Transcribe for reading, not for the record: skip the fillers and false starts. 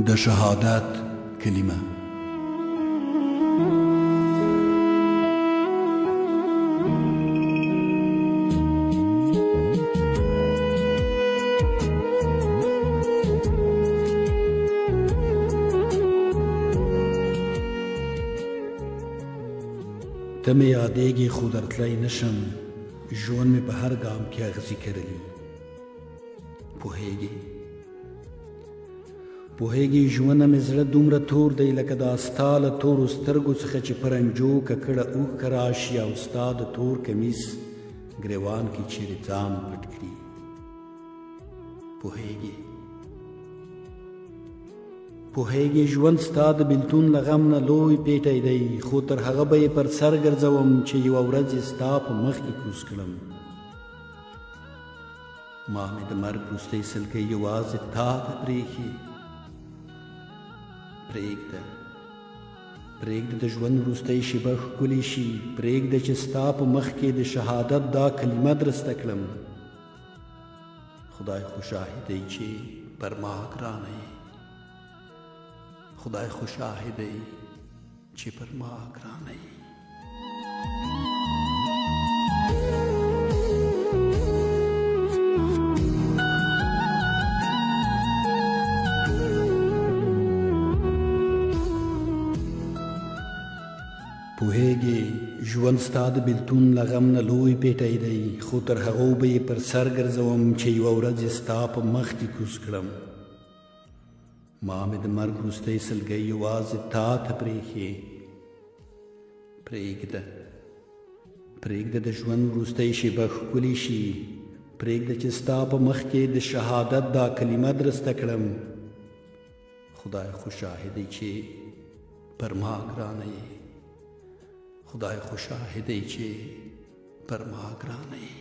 د شهادت کلمه. ته مې یادېږې خو درتلی نشم، ژوند مې په هر ګام کې اغزي کرلي. پوهېږي ژوندنه مې زړه دومره تور دی لکه دا ستا له تورو سترګو څخه چې په رنجو ککړه اوښکه راشي او ستا د تور کمیس ګریوان کې چیرې ځان پټ کړي. پوهېږي ژوند ستا د بېلتون له غم نه لوی پیټی دی، خو تر هغه به یې پر سر ګرځوم چې یوه ورځ یې ستا په مخ کې کوز کړم. ما مې د مرګ وروستۍ سلګۍ یوازې تا ته پرېښې. پرېږده د ژوند وروستۍ شېبه ښکلې شي، پرېږده چې ستا په مخ کې د شهادت دا کلمه درسته کړم. خدای خو شاهد دی چې پر ما ګرانه یې، خدای خو شاهد دی چې پر ما ګرانه یې. پوهېږې ژوند ستا د بېلتون له غم نه لوی پیټی دی، خو تر هغو به یې پر سر ګرځوم چې یوه ورځ یې ستا په مخ کې کوز کړم. ما مې د مرګ وروستۍ سلګۍ یوازې تا ته پرېښې. پرېږده د ژوند وروستۍ شېبه ښکلې شي، پرېږده چې ستا په مخ کې د شهادت دا کلمه درسته کړم. خدای خو شاهد دی چې پر ما ګرانه یې، خدای خو شاهد دی چې پر ما ګرانه یې.